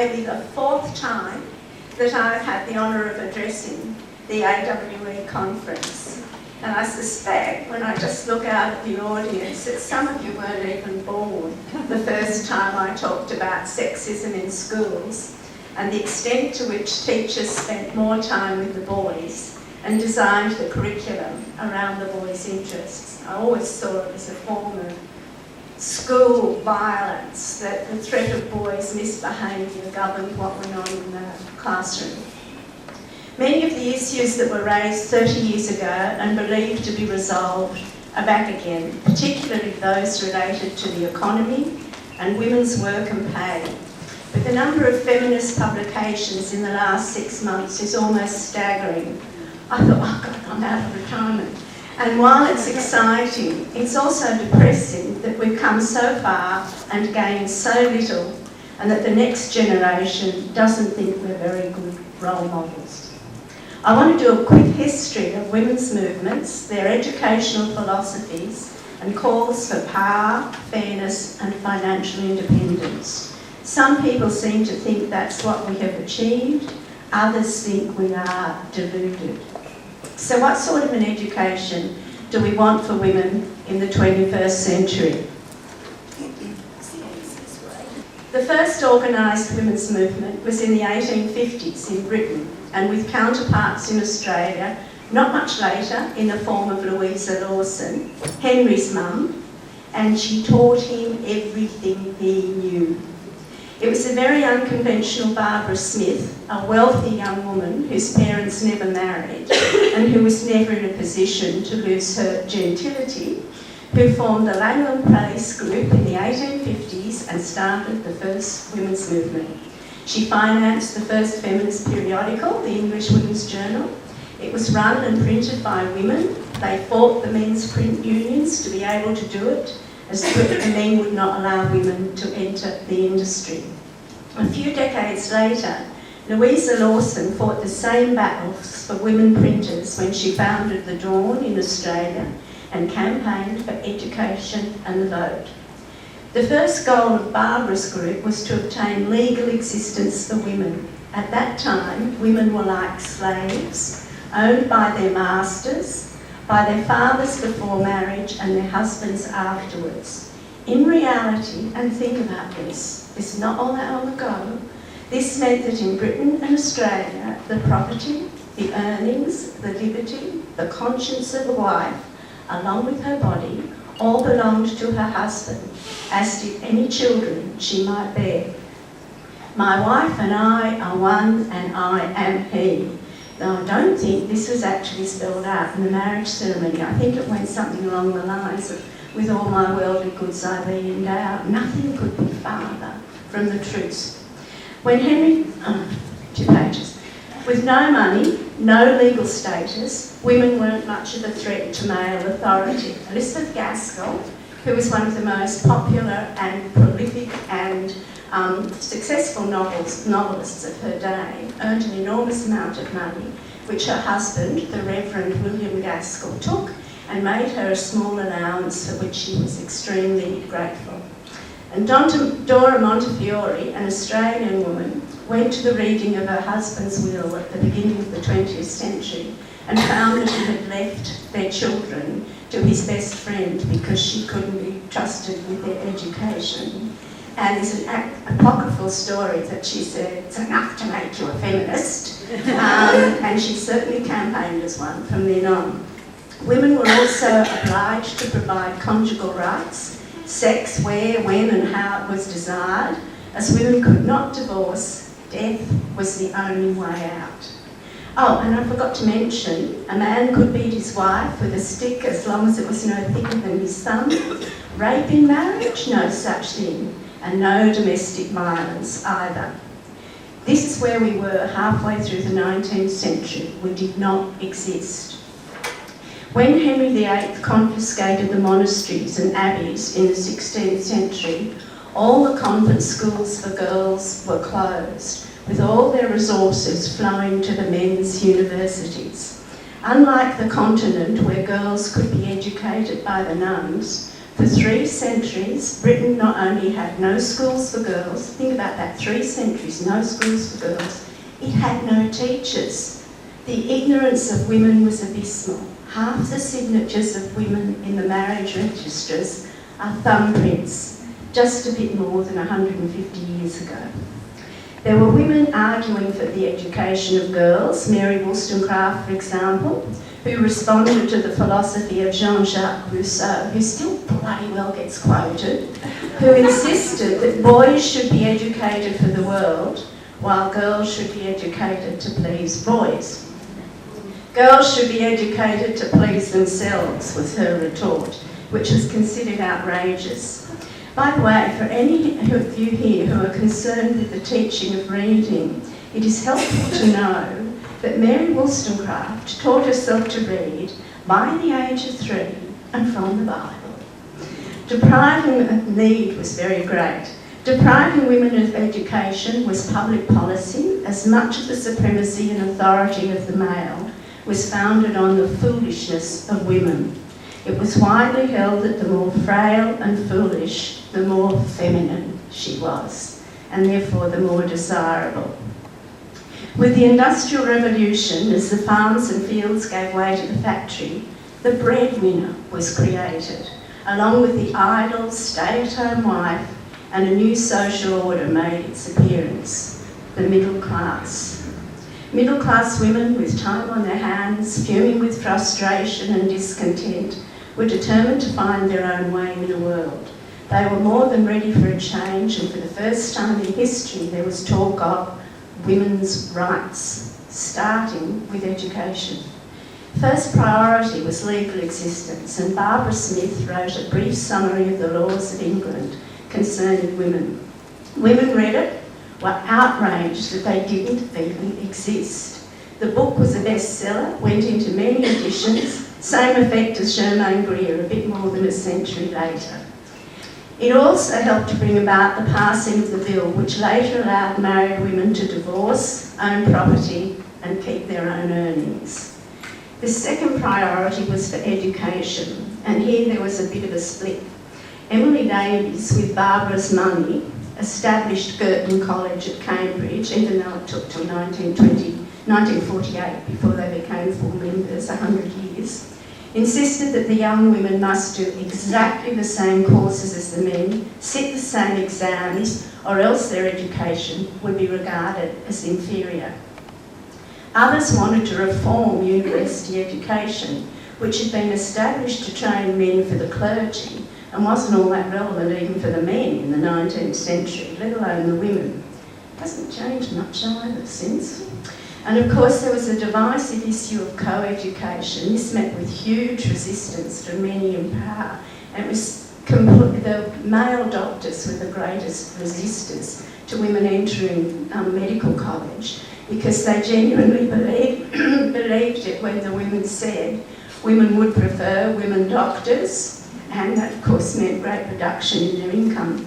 maybe the fourth time that I've had the honour of addressing the AWE conference. And I suspect when I just look out at the audience that some of you weren't even born the first time I talked about sexism in schools and the extent to which teachers spent more time with the boys and designed the curriculum around the boys' interests. I always saw it as a form of school violence, that the threat of boys' misbehaviour governed what went on in the classroom. Many of the issues that were raised 30 years ago and believed to be resolved are back again, particularly those related to the economy and women's work and pay. But the number of feminist publications in the last 6 months is almost staggering. I thought, oh God, I'm out of retirement. And while it's exciting, it's also depressing that we've come so far and gained so little, and that the next generation doesn't think we're very good role models. I want to do a quick history of women's movements, their educational philosophies, and calls for power, fairness, and financial independence. Some people seem to think that's what we have achieved, others think we are deluded. So what sort of an education do we want for women in the 21st century? The first organised women's movement was in the 1850s in Britain, and with counterparts in Australia, not much later, in the form of Louisa Lawson, Henry's mum, and she taught him everything he knew. It was a very unconventional Barbara Smith, a wealthy young woman whose parents never married and who was never in a position to lose her gentility, who formed the Langham Place group in the 1850s and started the first women's movement. She financed the first feminist periodical, the English Women's Journal. It was run and printed by women. They fought the men's print unions to be able to do it, as the men would not allow women to enter the industry. A few decades later, Louisa Lawson fought the same battles for women printers when she founded The Dawn in Australia and campaigned for education and the vote. The first goal of Barbara's group was to obtain legal existence for women. At that time, women were like slaves, owned by their masters, by their fathers before marriage and their husbands afterwards. In reality, and think about this is not all that long ago, this meant that in Britain and Australia, the property, the earnings, the liberty, the conscience of the wife, along with her body, all belonged to her husband, as did any children she might bear. My wife and I are one, and I am he. Now, I don't think this was actually spelled out in the marriage ceremony. I think it went something along the lines of, with all my worldly goods I thee endow. Nothing could be farther from the truth. When Henry, 2 pages, with no money, no legal status, women weren't much of a threat to male authority. Elizabeth Gaskell, who was one of the most popular and prolific and successful novelists of her day, earned an enormous amount of money, which her husband, the Reverend William Gaskell, took and made her a small allowance for which she was extremely grateful. And Dora Montefiore, an Australian woman, went to the reading of her husband's will at the beginning of the 20th century and found that he had left their children to his best friend because she couldn't be trusted with their education. And there's an apocryphal story that she said, it's enough to make you a feminist. And she certainly campaigned as one from then on. Women were also obliged to provide conjugal rights, sex, where, when and how it was desired. As women could not divorce, death was the only way out. Oh, and I forgot to mention, a man could beat his wife with a stick as long as it was no thicker than his thumb. Rape in marriage? No such thing. And no domestic violence either. This is where we were halfway through the 19th century. We did not exist. When Henry VIII confiscated the monasteries and abbeys in the 16th century, all the convent schools for girls were closed, with all their resources flowing to the men's universities. Unlike the continent, where girls could be educated by the nuns, For 3 centuries, Britain not only had no schools for girls, think about that, 3 centuries, no schools for girls, it had no teachers. The ignorance of women was abysmal. Half the signatures of women in the marriage registers are thumbprints, just a bit more than 150 years ago. There were women arguing for the education of girls, Mary Wollstonecraft, for example, who responded to the philosophy of Jean-Jacques Rousseau, who still bloody well gets quoted, who insisted that boys should be educated for the world, while girls should be educated to please boys. Girls should be educated to please themselves, was her retort, which was considered outrageous. By the way, for any of you here who are concerned with the teaching of reading, it is helpful to know that Mary Wollstonecraft taught herself to read by the age of 3 and from the Bible. Depriving need was very great. Depriving women of education was public policy, as much of the supremacy and authority of the male was founded on the foolishness of women. It was widely held that the more frail and foolish, the more feminine she was, and therefore the more desirable. With the Industrial Revolution, as the farms and fields gave way to the factory, the breadwinner was created, along with the idle, stay-at-home wife, and a new social order made its appearance, the middle class. Middle-class women with time on their hands, fuming with frustration and discontent, were determined to find their own way in the world. They were more than ready for a change, and for the first time in history there was talk of women's rights, starting with education. First priority was legal existence, and Barbara Smith wrote a brief summary of the laws of England concerning women. Women read it, were outraged that they didn't even exist. The book was a bestseller, went into many editions, same effect as Germaine Greer a bit more than a century later. It also helped to bring about the passing of the bill, which later allowed married women to divorce, own property, and keep their own earnings. The second priority was for education, and here there was a bit of a split. Emily Davies, with Barbara's money, established Girton College at Cambridge, even though it took till 1948 before they became full members, 100 years. Insisted that the young women must do exactly the same courses as the men, sit the same exams, or else their education would be regarded as inferior. Others wanted to reform university education, which had been established to train men for the clergy and wasn't all that relevant even for the men in the 19th century, let alone the women. It hasn't changed much either since. And of course there was a divisive issue of co-education. This met with huge resistance from many in power. And it was the male doctors were the greatest resistors to women entering medical college, because they genuinely believed it when the women said women would prefer women doctors, and that of course meant great reduction in their income.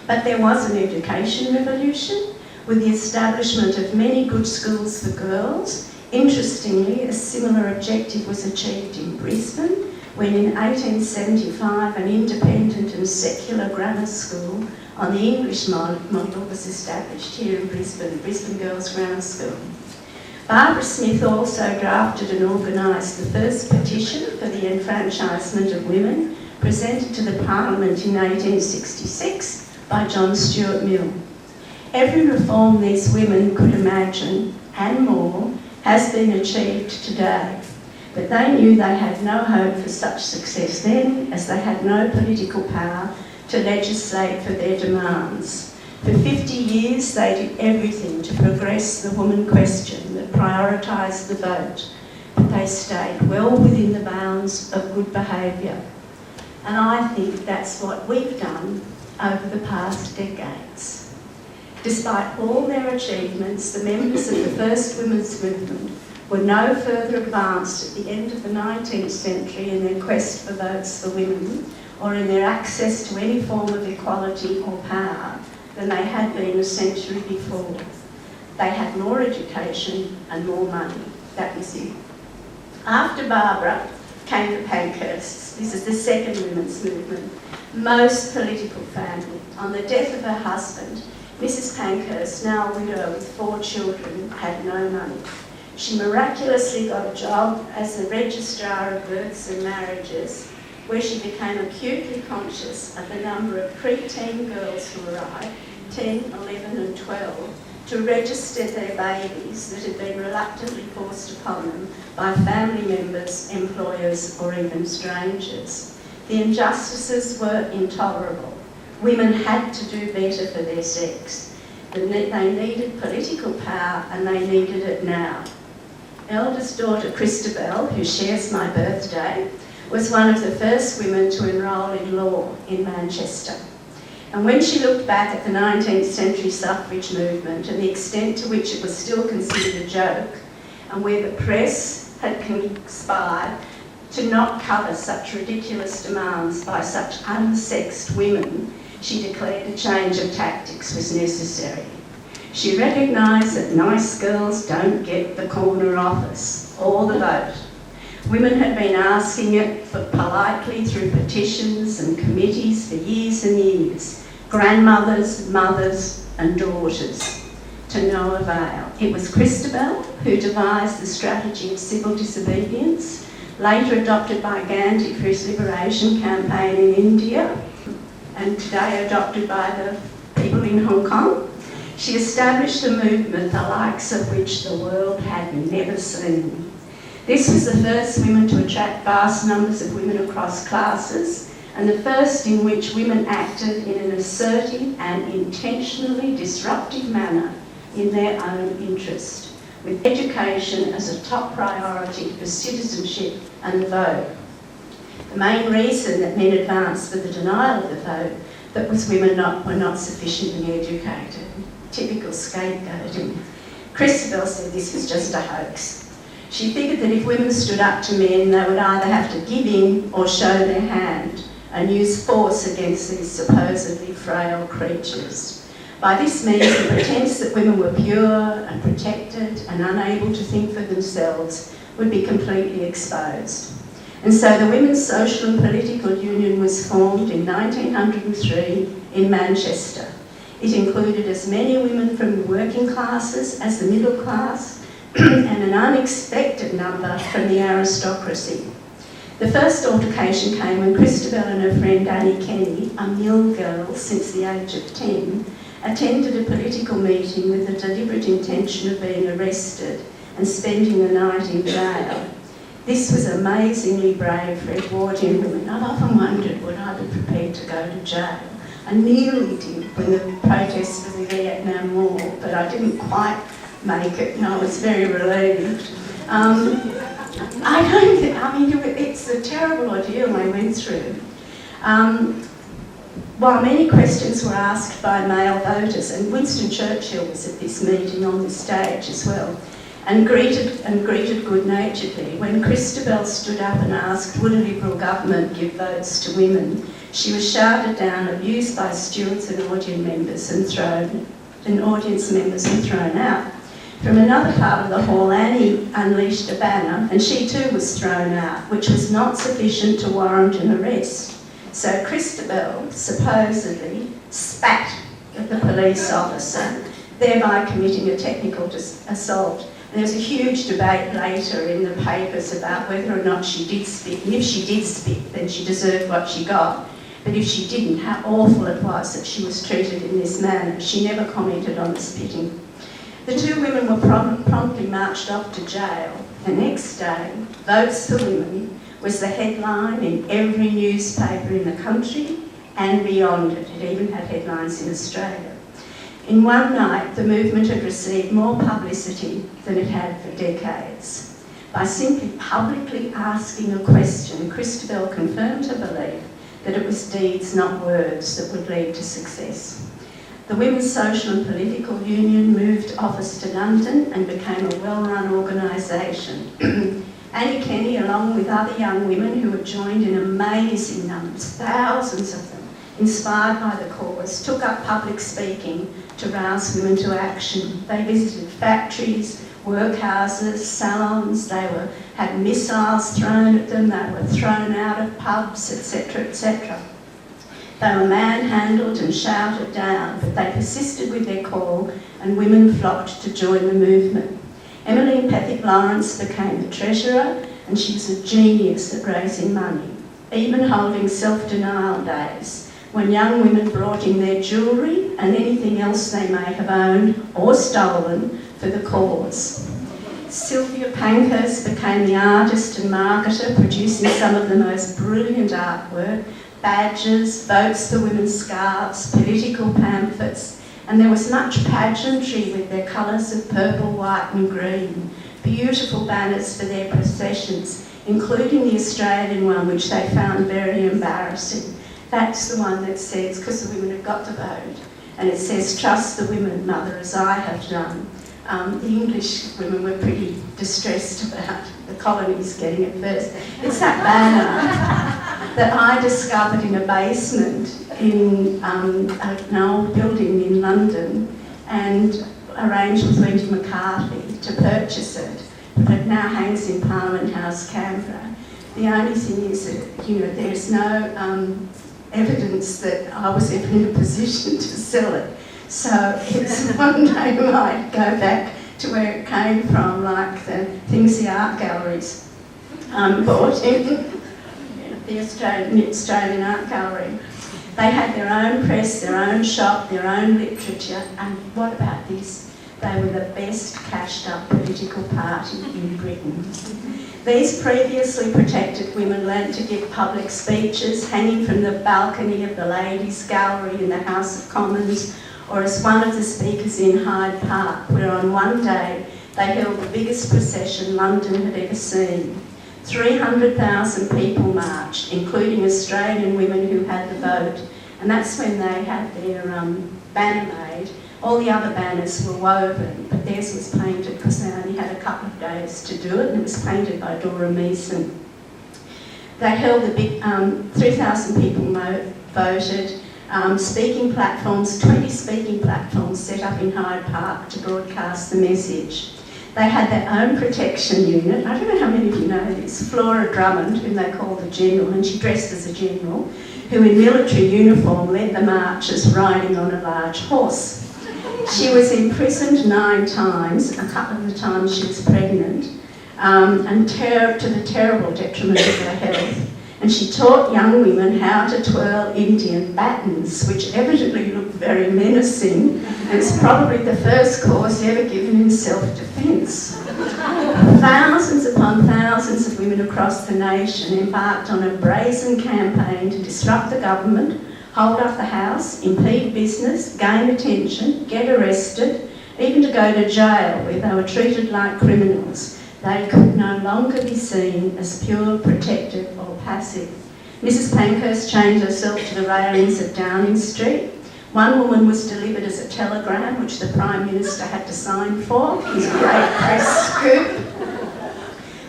But there was an education revolution, with the establishment of many good schools for girls. Interestingly, a similar objective was achieved in Brisbane, when in 1875 an independent and secular grammar school on the English model was established here in Brisbane, Brisbane Girls Grammar School. Barbara Smith also drafted and organised the first petition for the enfranchisement of women, presented to the Parliament in 1866 by John Stuart Mill. Every reform these women could imagine, and more, has been achieved today. But they knew they had no hope for such success then, as they had no political power to legislate for their demands. For 50 years they did everything to progress the woman question that prioritised the vote, but they stayed well within the bounds of good behaviour. And I think that's what we've done over the past decades. Despite all their achievements, the members of the first women's movement were no further advanced at the end of the 19th century in their quest for votes for women, or in their access to any form of equality or power, than they had been a century before. They had more education and more money. That was it. After Barbara came the Pankhursts. This is the second women's movement. Most political family. On the death of her husband, Mrs. Pankhurst, now a widow with 4 children, had no money. She miraculously got a job as the registrar of births and marriages, where she became acutely conscious of the number of pre-teen girls who arrived, 10, 11 and 12, to register their babies that had been reluctantly forced upon them by family members, employers or even strangers. The injustices were intolerable. Women had to do better for their sex. They needed political power and they needed it now. Eldest daughter Christabel, who shares my birthday, was one of the first women to enrol in law in Manchester. And when she looked back at the 19th century suffrage movement and the extent to which it was still considered a joke, and where the press had conspired to not cover such ridiculous demands by such unsexed women, she declared a change of tactics was necessary. She recognised that nice girls don't get the corner office or the vote. Women had been asking it for politely through petitions and committees for years and years. Grandmothers, mothers and daughters, to no avail. It was Christabel who devised the strategy of civil disobedience, later adopted by Gandhi for his liberation campaign in India, and today adopted by the people in Hong Kong. She established a movement the likes of which the world had never seen. This was the first women to attract vast numbers of women across classes, and the first in which women acted in an assertive and intentionally disruptive manner in their own interest, with education as a top priority for citizenship and the vote. The main reason that men advanced for the denial of the vote that was women were not sufficiently educated. Typical scapegoating. Christabel said this was just a hoax. She figured that if women stood up to men, they would either have to give in or show their hand and use force against these supposedly frail creatures. By this means, the pretence that women were pure and protected and unable to think for themselves would be completely exposed. And so the Women's Social and Political Union was formed in 1903 in Manchester. It included as many women from the working classes as the middle class and an unexpected number from the aristocracy. The first altercation came when Christabel and her friend Annie Kenny, a mill girl since the age of 10, attended a political meeting with the deliberate intention of being arrested and spending the night in jail. This was amazingly brave for Edwardian women. I've often wondered would I be prepared to go to jail. I nearly did when the protests for the Vietnam War, but I didn't quite make it and I was very relieved. It's a terrible ordeal I went through. While many questions were asked by male voters, and Winston Churchill was at this meeting on the stage as well, and greeted good-naturedly, when Christabel stood up and asked, would a Liberal government give votes to women, she was shouted down, abused by stewards and audience members and thrown out. From another part of the hall, Annie unleashed a banner and she too was thrown out, which was not sufficient to warrant an arrest. So Christabel supposedly spat at the police officer, thereby committing a technical assault. And there was a huge debate later in the papers about whether or not she did spit, and if she did spit, then she deserved what she got. But if she didn't, how awful it was that she was treated in this manner. She never commented on the spitting. The two women were promptly marched off to jail. The next day, Votes for Women was the headline in every newspaper in the country and beyond it. It even had headlines in Australia. In one night, the movement had received more publicity than it had for decades. By simply publicly asking a question, Christabel confirmed her belief that it was deeds, not words, that would lead to success. The Women's Social and Political Union moved office to London and became a well-run organisation. Annie Kenny, along with other young women who had joined in amazing numbers, thousands of them, inspired by the cause, took up public speaking to rouse women to action. They visited factories, workhouses, salons. They had missiles thrown at them. They were thrown out of pubs, etc., etc. They were manhandled and shouted down, but they persisted with their call, and women flocked to join the movement. Emmeline Pethick Lawrence became the treasurer, and she was a genius at raising money, even holding self-denial days, when young women brought in their jewellery and anything else they may have owned or stolen for the cause. Sylvia Pankhurst became the artist and marketer, producing some of the most brilliant artwork, badges, votes for women's scarves, political pamphlets, and there was much pageantry with their colours of purple, white and green, beautiful banners for their processions, including the Australian one, which they found very embarrassing. That's the one that says, because the women have got to vote, and it says, "Trust the women, mother, as I have done." The English women were pretty distressed about the colonies getting it first. It's that banner that I discovered in a basement in an old building in London, and arranged with Wendy McCarthy to purchase it. But it now hangs in Parliament House, Canberra. The only thing is that, there's no evidence that I was ever in a position to sell it. So it's one day might go back to where it came from, like the things the art galleries bought in, the Australian Art Gallery. They had their own press, their own shop, their own literature, and what about this? They were the best cashed up political party in Britain. These previously protected women learnt to give public speeches, hanging from the balcony of the Ladies' Gallery in the House of Commons, or as one of the speakers in Hyde Park, where on one day they held the biggest procession London had ever seen. 300,000 people marched, including Australian women who had the vote, and that's when they had their banner made. All the other banners were woven, but theirs was painted because they only had a couple of days to do it, and it was painted by Dora Meeson. They held the big, 3,000 people voted, speaking platforms, 20 speaking platforms set up in Hyde Park to broadcast the message. They had their own protection unit. I don't know how many of you know this. Flora Drummond, whom they called the General, and she dressed as a general, who in military uniform led the marches riding on a large horse. She was imprisoned 9 times, a couple of the times she was pregnant, and to the terrible detriment of her health. And she taught young women how to twirl Indian batons, which evidently looked very menacing, and it's probably the first course ever given in self-defence. Thousands upon thousands of women across the nation embarked on a brazen campaign to disrupt the government, hold up the house, impede business, gain attention, get arrested, even to go to jail where they were treated like criminals. They could no longer be seen as pure, protective or passive. Mrs Pankhurst chained herself to the railings of Downing Street. One woman was delivered as a telegram, which the Prime Minister had to sign for. It was a great press scoop.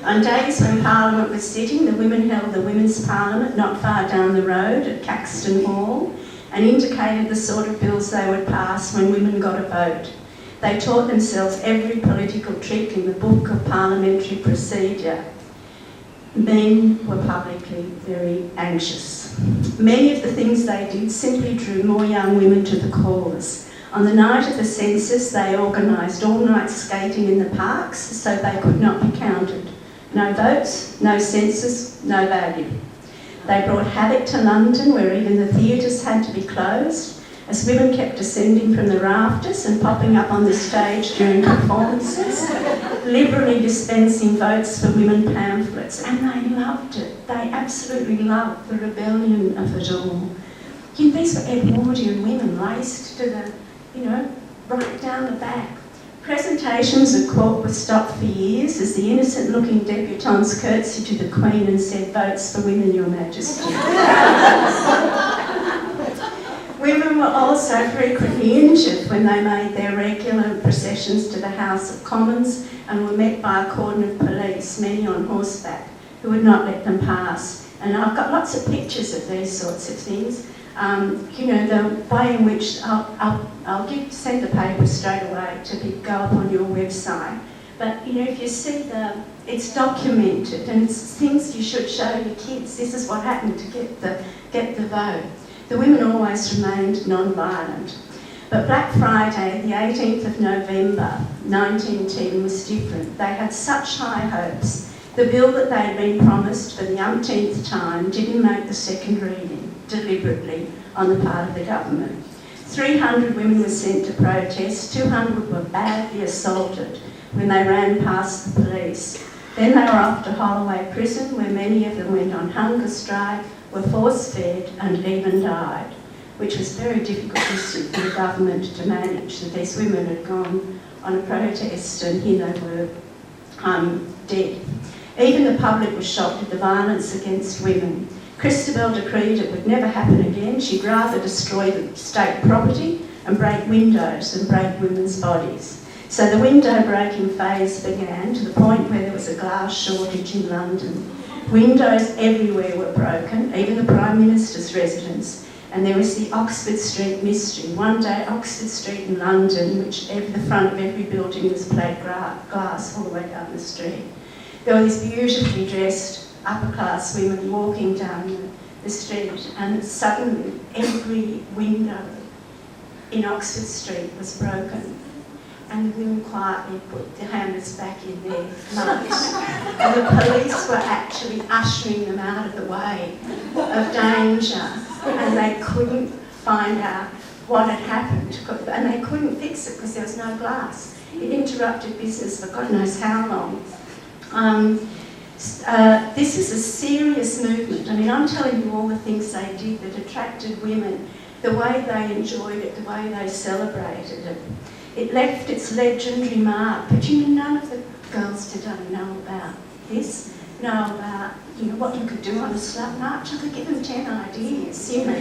On days when Parliament was sitting, the women held the Women's Parliament not far down the road at Caxton Hall and indicated the sort of bills they would pass when women got a vote. They taught themselves every political trick in the book of parliamentary procedure. Men were publicly very anxious. Many of the things they did simply drew more young women to the cause. On the night of the census, they organised all-night skating in the parks so they could not be counted. No votes, no census, no value. They brought havoc to London, where even the theatres had to be closed, as women kept descending from the rafters and popping up on the stage during performances, liberally dispensing votes for women pamphlets, and they loved it. They absolutely loved the rebellion of it all. These were Edwardian women, laced to the, right down the back. Presentations at court were stopped for years as the innocent-looking debutantes curtsied to the Queen and said, "Votes for women, Your Majesty." Women were also frequently injured when they made their regular processions to the House of Commons and were met by a cordon of police, many on horseback, who would not let them pass. And I've got lots of pictures of these sorts of things. The way in which I'll send the paper straight away to go up on your website. But you know, if you see it's documented, and it's things you should show your kids. This is what happened to get the vote. The women always remained non-violent. But Black Friday, the 18th of November 1910, was different. They had such high hopes. The bill that they had been promised for the umpteenth time didn't make the second reading, deliberately, on the part of the government. 300 women were sent to protest, 200 were badly assaulted when they ran past the police. Then they were off to Holloway Prison, where many of them went on hunger strike, were force-fed and even died, which was very difficult for the government to manage, that these women had gone on a protest and here they were dead. Even the public was shocked at the violence against women. Christabel decreed it would never happen again. She'd rather destroy the state property and break windows than break women's bodies. So the window breaking phase began, to the point where there was a glass shortage in London. Windows everywhere were broken, even the Prime Minister's residence. And there was the Oxford Street mystery. One day, Oxford Street in London, which the front of every building was plate glass all the way down the street. There were these beautifully dressed upper-class women walking down the street, and suddenly every window in Oxford Street was broken. And the women quietly put their hammers back in their mugs. And the police were actually ushering them out of the way of danger. And they couldn't find out what had happened. And they couldn't fix it because there was no glass. It interrupted business for God knows how long. This is a serious movement. I mean, I'm telling you all the things they did that attracted women, the way they enjoyed it, the way they celebrated it. It left its legendary mark, but you know, none of the girls today know about this, know about, you know, what you could do on a slut march. I could give them 10 ideas, you know,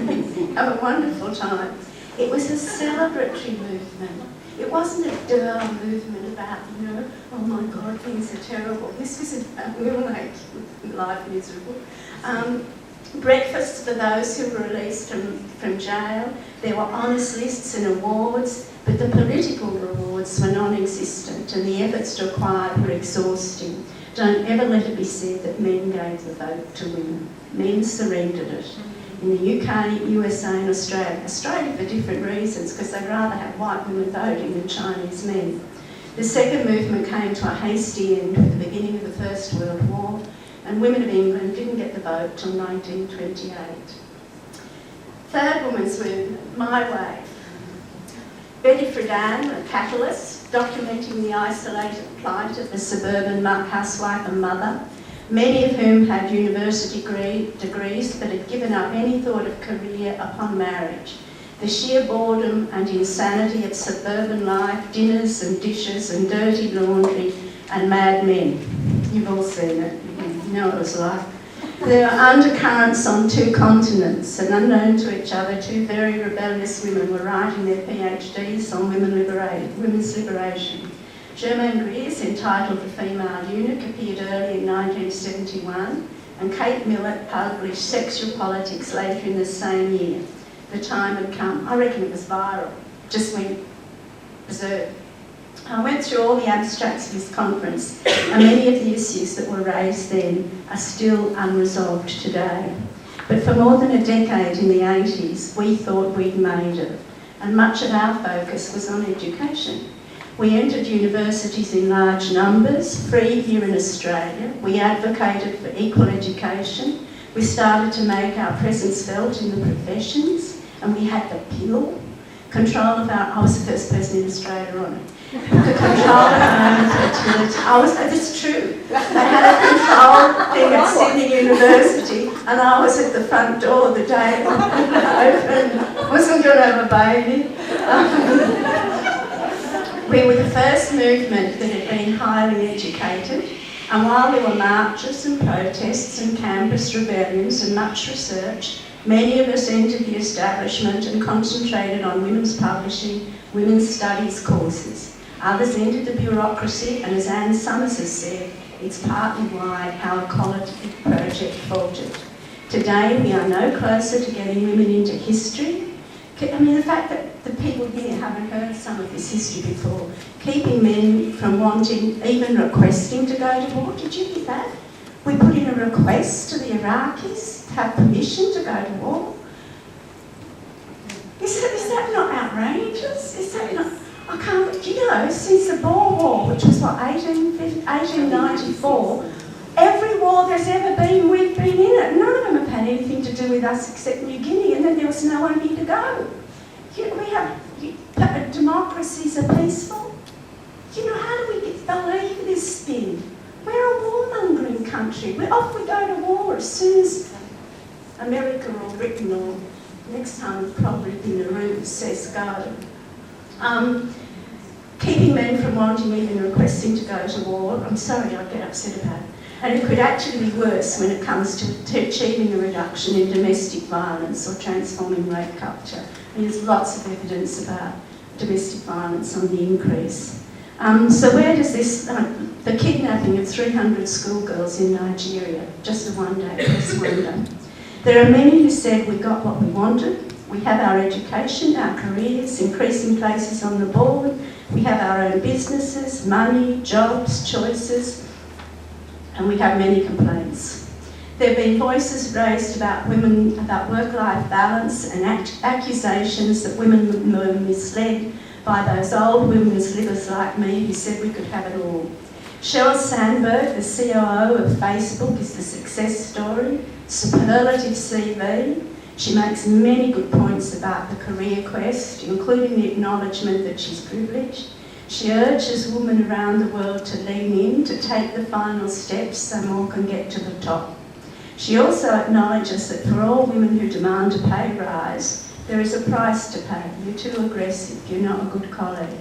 have a wonderful time. It was a celebratory movement. It wasn't a dull movement about, you know, oh my God, things are terrible. This was we'll make life miserable. Breakfasts for those who were released from jail. There were honours lists and awards, but the political rewards were non-existent and the efforts to acquire were exhausting. Don't ever let it be said that men gave the vote to women. Men surrendered it. In the UK, USA and Australia. Australia for different reasons, because they'd rather have white women voting than Chinese men. The second movement came to a hasty end with the beginning of the First World War, and women of England didn't get the vote till 1928. Third women's movement, My Way. Betty Friedan, a catalyst, documenting the isolated plight of the suburban housewife and mother, many of whom had university degrees but had given up any thought of career upon marriage. The sheer boredom and insanity of suburban life, dinners and dishes and dirty laundry and mad men. You've all seen it, you know what it was like. There were undercurrents on 2 continents, and unknown to each other, 2 very rebellious women were writing their PhDs on women's liberation. Germaine Greer's, entitled The Female Eunuch, appeared early in 1971, and Kate Millett published Sexual Politics later in the same year. The time had come. I reckon it was viral, just went berserk. I went through all the abstracts of this conference, and many of the issues that were raised then are still unresolved today. But for more than a decade in the 80s, we thought we'd made it, and much of our focus was on education. We entered universities in large numbers, free here in Australia. We advocated for equal education. We started to make our presence felt in the professions, and we had the pill, control of our, I was the first person in Australia on it, the control of our own fertility. It's true. They had a control thing at Sydney University, and I was at the front door the day it opened. Wasn't going to have a baby. We were the first movement that had been highly educated, and while there were marches and protests and campus rebellions and much research, many of us entered the establishment and concentrated on women's publishing, women's studies courses. Others entered the bureaucracy, and as Anne Summers has said, it's partly why our Equality Project faltered. Today we are no closer to getting women into history. I mean, the fact that the people here haven't heard some of this history before. Keeping men from wanting, even requesting to go to war. Did you hear that? We put in a request to the Iraqis to have permission to go to war. Is that not outrageous? Is that not... I can't... You know, since the Boer War, which was what, 1894, every war there's ever been, we've been in it. None of them have had anything to do with us except New Guinea, and then there was no one here to go. Democracies are peaceful. You know, how do we believe this spin? We're a warmongering country. We go to war as soon as America or Britain or next time probably Nauru says go. Keeping men from wanting, even requesting to go to war, I'm sorry, I get upset about it. And it could actually be worse when it comes to achieving a reduction in domestic violence or transforming rape culture. And there's lots of evidence about domestic violence on the increase. So where does this, the kidnapping of 300 schoolgirls in Nigeria, just a one-day press wonder. There are many who said we got what we wanted. We have our education, our careers, increasing places on the board. We have our own businesses, money, jobs, choices, and we have many complaints. There have been voices raised about women, about work-life balance and accusations that women were misled by those old women's livers like me who said we could have it all. Sheryl Sandberg, the COO of Facebook, is the success story, superlative CV. She makes many good points about the career quest, including the acknowledgement that she's privileged. She urges women around the world to lean in, to take the final steps so more can get to the top. She also acknowledges that for all women who demand a pay rise, there is a price to pay. You're too aggressive, you're not a good colleague.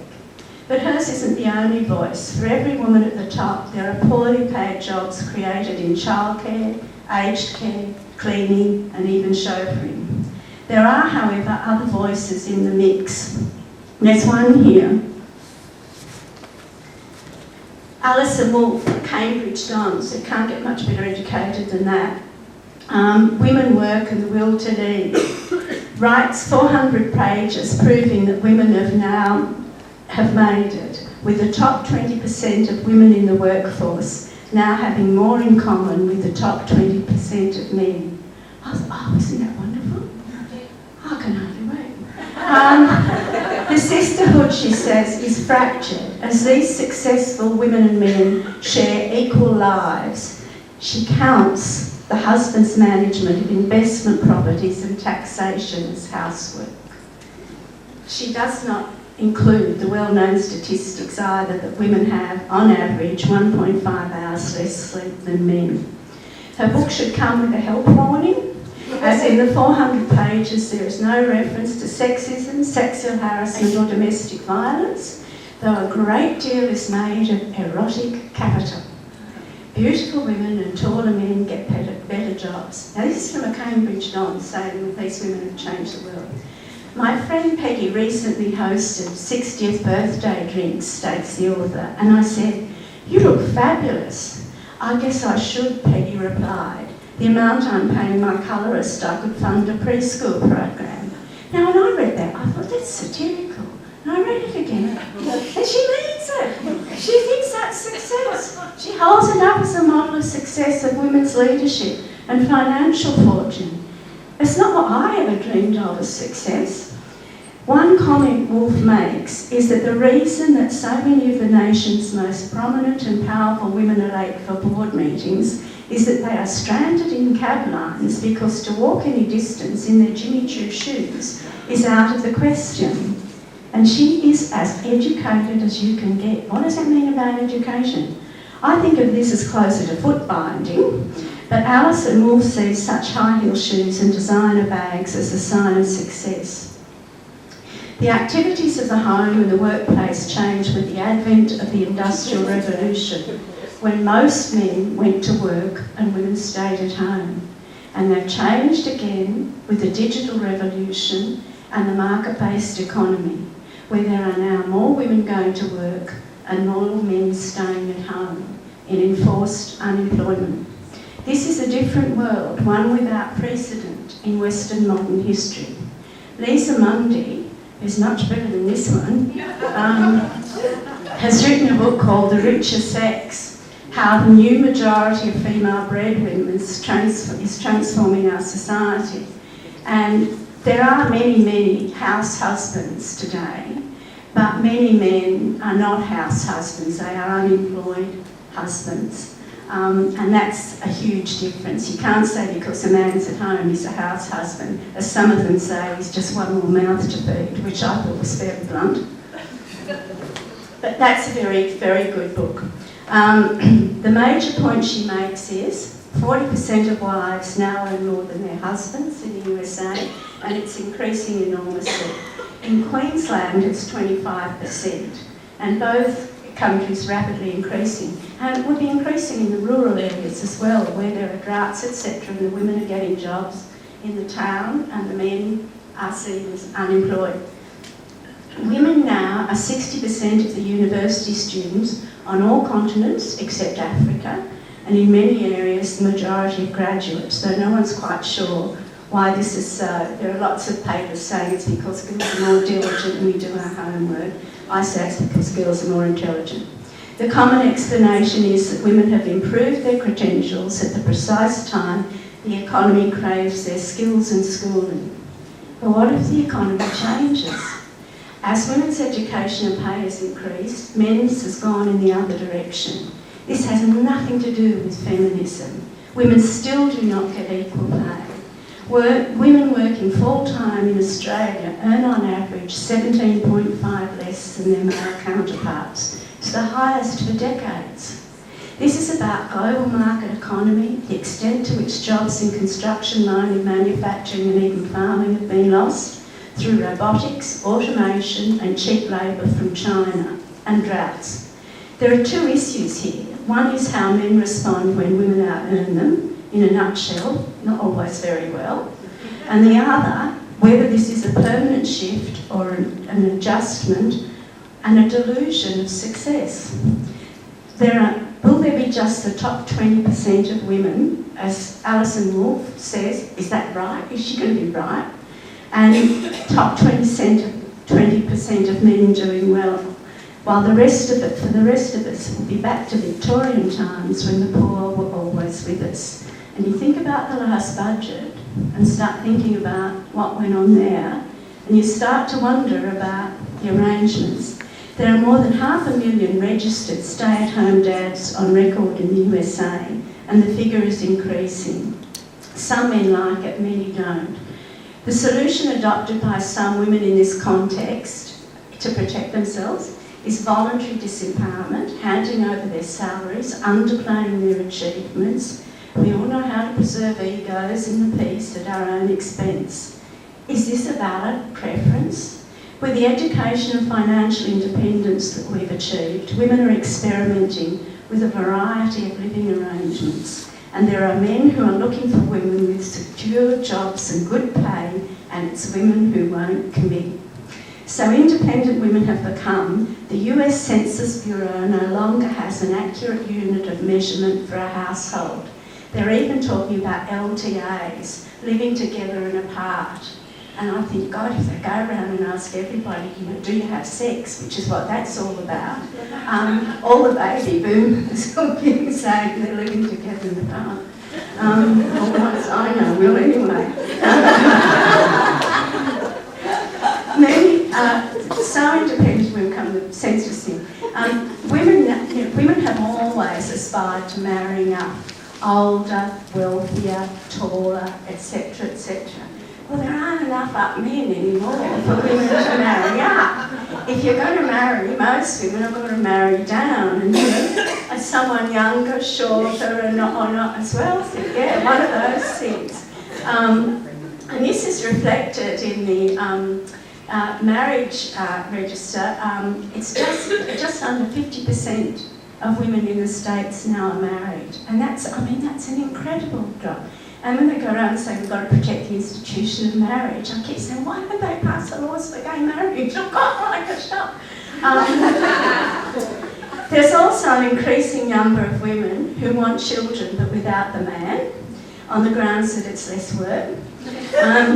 But hers isn't the only voice. For every woman at the top, there are poorly paid jobs created in childcare, aged care, cleaning, and even chauffeuring. There are, however, other voices in the mix. There's one here. Alison Wolfe, Cambridge Dons, who can't get much better educated than that. Women Work and the Will to Lead. Writes 400 pages proving that women have made it, with the top 20% of women in the workforce now having more in common with the top 20% of men. I was, oh, isn't that wonderful? I can hardly wait. The sisterhood, she says, is fractured as these successful women and men share equal lives. She counts the husband's management of investment properties and taxation as housework. She does not include the well-known statistics either that women have, on average, 1.5 hours less sleep than men. Her book should come with a health warning, as in the 400 pages there is no reference to sexism, sexual harassment or domestic violence, though a great deal is made of erotic capital. Beautiful women and taller men get better jobs. Now this is from a Cambridge Don saying that these women have changed the world. My friend Peggy recently hosted 60th birthday drinks, states the author, and I said, "You look fabulous." "I guess I should," Peggy replied. "The amount I'm paying my colourist, I could fund a preschool program." Now when I read that, I thought, that's satirical. And I read it again, and she means it. She thinks that's success. She holds it up as a model of success of women's leadership and financial fortune. It's not what I ever dreamed of as success. One comment Wolfe makes is that the reason that so many of the nation's most prominent and powerful women are late for board meetings is that they are stranded in cab lines because to walk any distance in their Jimmy Choo shoes is out of the question. And she is as educated as you can get. What does that mean about education? I think of this as closer to foot binding, but Alison Wolfe sees such high heel shoes and designer bags as a sign of success. The activities of the home and the workplace changed with the advent of the Industrial Revolution, when most men went to work and women stayed at home. And they've changed again with the digital revolution and the market-based economy, where there are now more women going to work and more men staying at home in enforced unemployment. This is a different world, one without precedent in Western modern history. Lisa Mundy, who's much better than this one, has written a book called The Richer Sex, How the New Majority of Female Breadwinners is transforming our society. And there are many, many house husbands today, but many men are not house husbands, they are unemployed husbands. And that's a huge difference. You can't say because a man's at home he's a house husband, as some of them say he's just one more mouth to feed, which I thought was fairly blunt. But that's a very, very good book. The major point she makes is 40% of wives now earn more than their husbands in the USA, and it's increasing enormously. In Queensland, it's 25%, and both countries rapidly increasing. And it will be increasing in the rural areas as well, where there are droughts, etc., and the women are getting jobs in the town, and the men are seen as unemployed. Women now are 60% of the university students on all continents except Africa, and in many areas the majority of graduates, so no one's quite sure why this is so. There are lots of papers saying it's because girls are more diligent and we do our homework. I say it's because girls are more intelligent. The common explanation is that women have improved their credentials at the precise time the economy craves their skills and schooling. But what if the economy changes? As women's education and pay has increased, men's has gone in the other direction. This has nothing to do with feminism. Women still do not get equal pay. Women working full-time in Australia earn on average 17.5 less than their male counterparts. It's the highest for decades. This is about global market economy, the extent to which jobs in construction, mining, manufacturing and even farming have been lost through robotics, automation and cheap labour from China, and droughts. There are two issues here. One is how men respond when women out-earn them, in a nutshell, not always very well. And the other, whether this is a permanent shift or an adjustment and a delusion of success. Will there be just the top 20% of women, as Alison Wolfe says, is that right? Is she going to be right? And top 20% of men doing well, while the rest of it, for the rest of us, will be back to Victorian times when the poor were always with us. And you think about the last budget and start thinking about what went on there, and you start to wonder about the arrangements. There are more than 500,000 registered stay-at-home dads on record in the USA, and the figure is increasing. Some men like it, many don't. The solution adopted by some women in this context to protect themselves is voluntary disempowerment, handing over their salaries, underplaying their achievements. We all know how to preserve egos in the piece at our own expense. Is this a valid preference? With the education and financial independence that we've achieved, women are experimenting with a variety of living arrangements. And there are men who are looking for women with secure jobs and good pay, and it's women who won't commit. So independent women have become, the US Census Bureau no longer has an accurate unit of measurement for a household. They're even talking about LTAs, living together and apart. And I think, God, if they go around and ask everybody, do you have sex, which is what that's all about, all the baby boomers will be saying they're living together and apart. Or once I know, well, anyway. So independent women come with census thing. Women have always aspired to marrying up older, wealthier, taller, etc., etc. Well, there aren't enough up men anymore for women to marry up. If you're going to marry, most women are going to marry down, and as someone younger, shorter, and not as wealthy. Yeah, one of those things. And this is reflected in the marriage register. It's just under 50% of women in the States now are married, and that's an incredible drop. And when they go around and say we've got to protect the institution of marriage, I keep saying, why haven't they passed the laws for gay marriage? Oh God, like a shop. There's also an increasing number of women who want children but without the man, on the grounds that it's less work.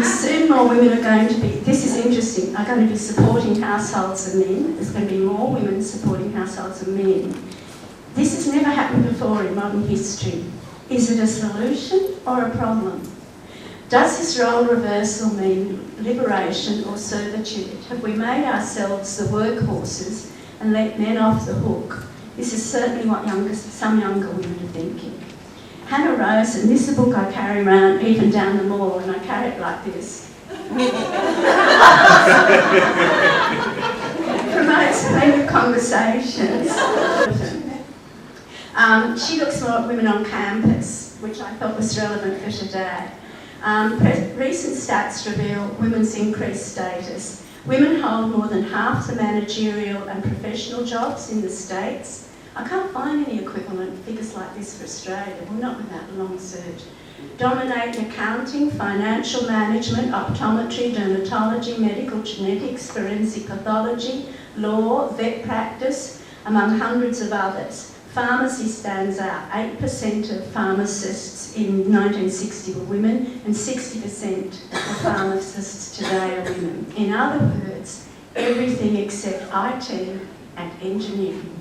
Soon more women are going to be, this is interesting, are going to be supporting households and men. There's going to be more women supporting households and men. This has never happened before in modern history. Is it a solution or a problem? Does this role reversal mean liberation or servitude? Have we made ourselves the workhorses and let men off the hook? This is certainly what some younger women are thinking. Hannah Rose, and this is a book I carry around even down the mall, and I carry it like this. Promotes plenty of conversations. She looks more at women on campus, which I thought was relevant for today. Recent stats reveal women's increased status. Women hold more than half the managerial and professional jobs in the States. I can't find any equivalent figures like this for Australia, well, not without a long search. Dominate in accounting, financial management, optometry, dermatology, medical genetics, forensic pathology, law, vet practice, among hundreds of others. Pharmacy stands out. 8% of pharmacists in 1960 were women, and 60% of pharmacists today are women. In other words, everything except IT and engineering,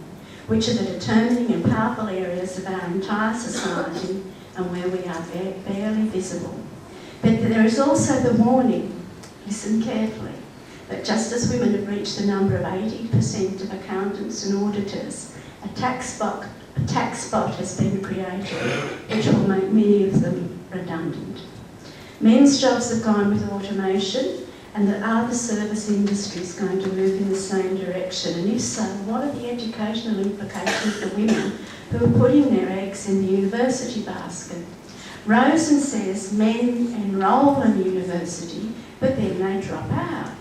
which are the determining and powerful areas of our entire society and where we are barely visible. But there is also the warning, listen carefully, that just as women have reached the number of 80% of accountants and auditors, a tax spot has been created, which will make many of them redundant. Men's jobs have gone with automation, and are the service industries going to move in the same direction? And if so, what are the educational implications for women who are putting their eggs in the university basket? Rosen says men enrol in university, but then they drop out.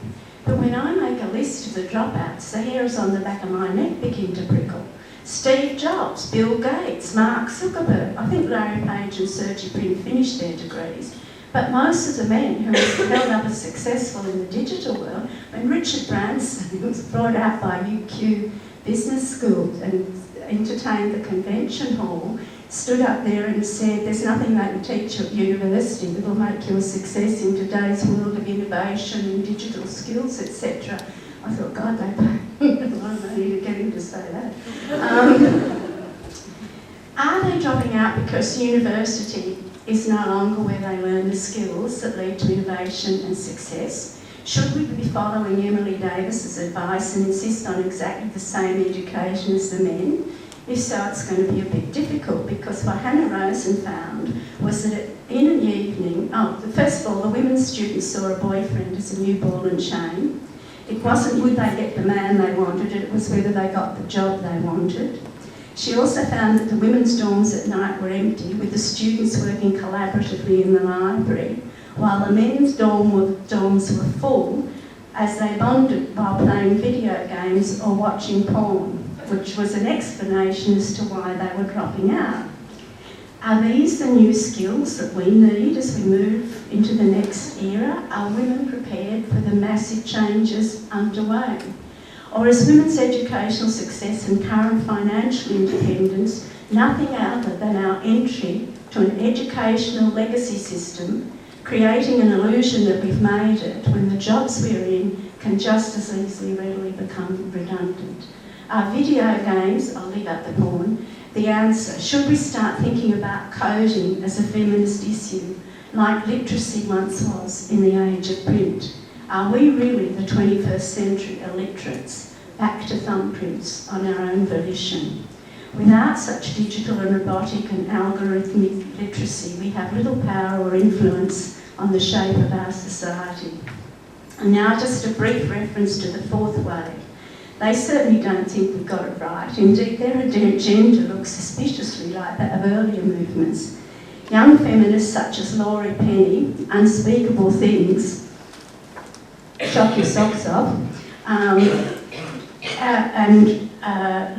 But when I make a list of the dropouts, the hairs on the back of my neck begin to prickle. Steve Jobs, Bill Gates, Mark Zuckerberg, I think Larry Page and Sergey Brin finished their degrees. But most of the men who are held up as successful in the digital world, when Richard Branson, who was brought out by UQ Business School and entertained the convention hall, stood up there and said, there's nothing they can teach at university that will make you a success in today's world of innovation and digital skills, etc. I thought, God, they pay a lot of money to get him to say that. Are they dropping out because university is no longer where they learn the skills that lead to innovation and success? Should we be following Emily Davis's advice and insist on exactly the same education as the men? If so, it's going to be a bit difficult, because what Hannah Rosen found was that in an evening, first of all, the women's students saw a boyfriend as a new ball and chain. It wasn't would they get the man they wanted, it was whether they got the job they wanted. She also found that the women's dorms at night were empty, with the students working collaboratively in the library, while the men's dorms were full as they bonded while playing video games or watching porn, which was an explanation as to why they were dropping out. Are these the new skills that we need as we move into the next era? Are women prepared for the massive changes underway? Or is women's educational success and current financial independence nothing other than our entry to an educational legacy system, creating an illusion that we've made it when the jobs we're in can just as easily readily become redundant? Are video games, I'll leave out the porn, the answer? Should we start thinking about coding as a feminist issue, like literacy once was in the age of print? Are we really the 21st century illiterates, back to thumbprints on our own volition? Without such digital and robotic and algorithmic literacy, we have little power or influence on the shape of our society. And now just a brief reference to the fourth wave. They certainly don't think we've got it right. Indeed, their agenda looks suspiciously like that of earlier movements. Young feminists such as Laurie Penny, Unspeakable Things, shock your socks off, and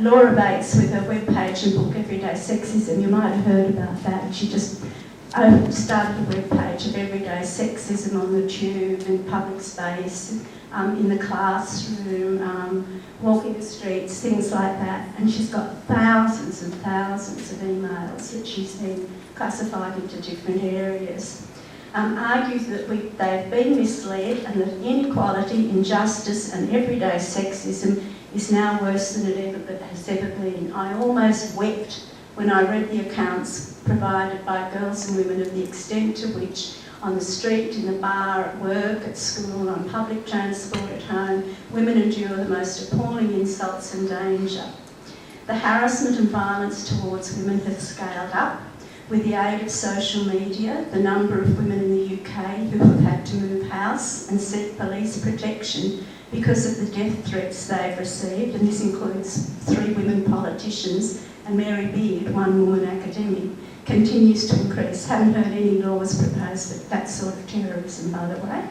Laura Bates with her webpage and book Everyday Sexism. You might have heard about that. She just started a webpage of everyday sexism on the tube, in public space, in the classroom, walking the streets, things like that. And she's got thousands and thousands of emails that she's then classified into different areas. argues that they've been misled and that inequality, injustice and everyday sexism is now worse than it has ever been. I almost wept when I read the accounts provided by girls and women of the extent to which on the street, in the bar, at work, at school, on public transport, at home, women endure the most appalling insults and danger. The harassment and violence towards women has scaled up. With the aid of social media, the number of women in the UK who have had to move house and seek police protection because of the death threats they've received, and this includes 3 women politicians and Mary Beard, 1 woman academic, continues to increase. Haven't heard any laws proposed for that sort of terrorism, by the way.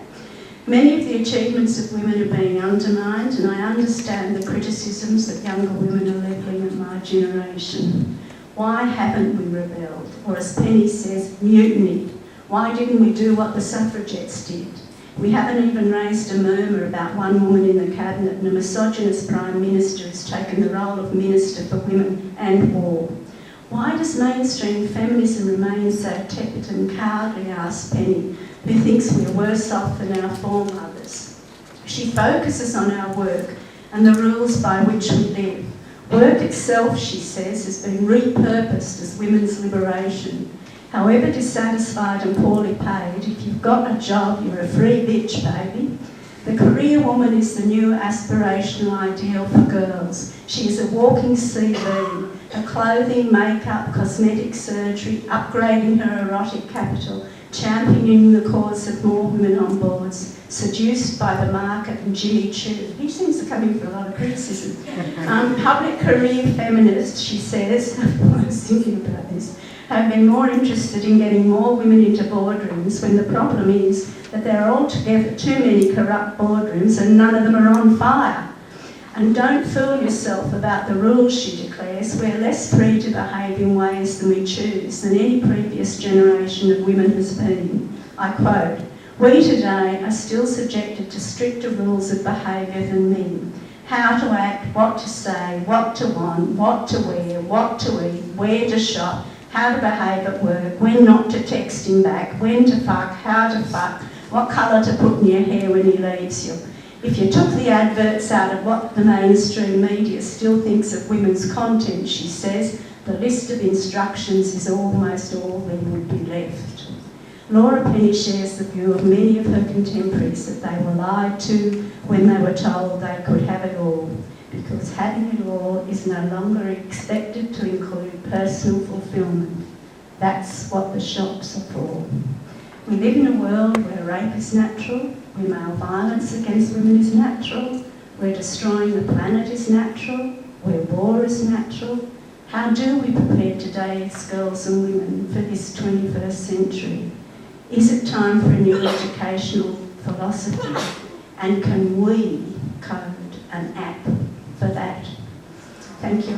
Many of the achievements of women are being undermined, and I understand the criticisms that younger women are levelling at my generation. Why haven't we rebelled? Or as Penny says, mutinied? Why didn't we do what the suffragettes did? We haven't even raised a murmur about 1 woman in the cabinet, and a misogynist Prime Minister has taken the role of Minister for Women and War. Why does mainstream feminism remain so tepid and cowardly, asks Penny, who thinks we're worse off than our foremothers? She focuses on our work and the rules by which we live. Work itself, she says, has been repurposed as women's liberation. However dissatisfied and poorly paid, if you've got a job, you're a free bitch, baby. The career woman is the new aspirational ideal for girls. She is a walking CV, her clothing, makeup, cosmetic surgery, upgrading her erotic capital, championing the cause of more women on boards, seduced by the market and Jimmy Choo. He seems to come in for a lot of criticism. Public career feminists, she says, I was thinking about this, have been more interested in getting more women into boardrooms when the problem is that there are altogether too many corrupt boardrooms and none of them are on fire. And don't fool yourself about the rules, she declares. We're less free to behave in ways than we choose than any previous generation of women has been. I quote, "We today are still subjected to stricter rules of behaviour than men. How to act, what to say, what to want, what to wear, what to eat, where to shop, how to behave at work, when not to text him back, when to fuck, how to fuck, what colour to put in your hair when he leaves you." If you took the adverts out of what the mainstream media still thinks of women's content, she says, the list of instructions is almost all there would be left. Laura Penny shares the view of many of her contemporaries that they were lied to when they were told they could have it all, because having it all is no longer expected to include personal fulfilment. That's what the shops are for. We live in a world where rape is natural, where male violence against women is natural, where destroying the planet is natural, where war is natural. How do we prepare today's girls and women for this 21st century? Is it time for a new educational philosophy? And can we code an app for that? Thank you.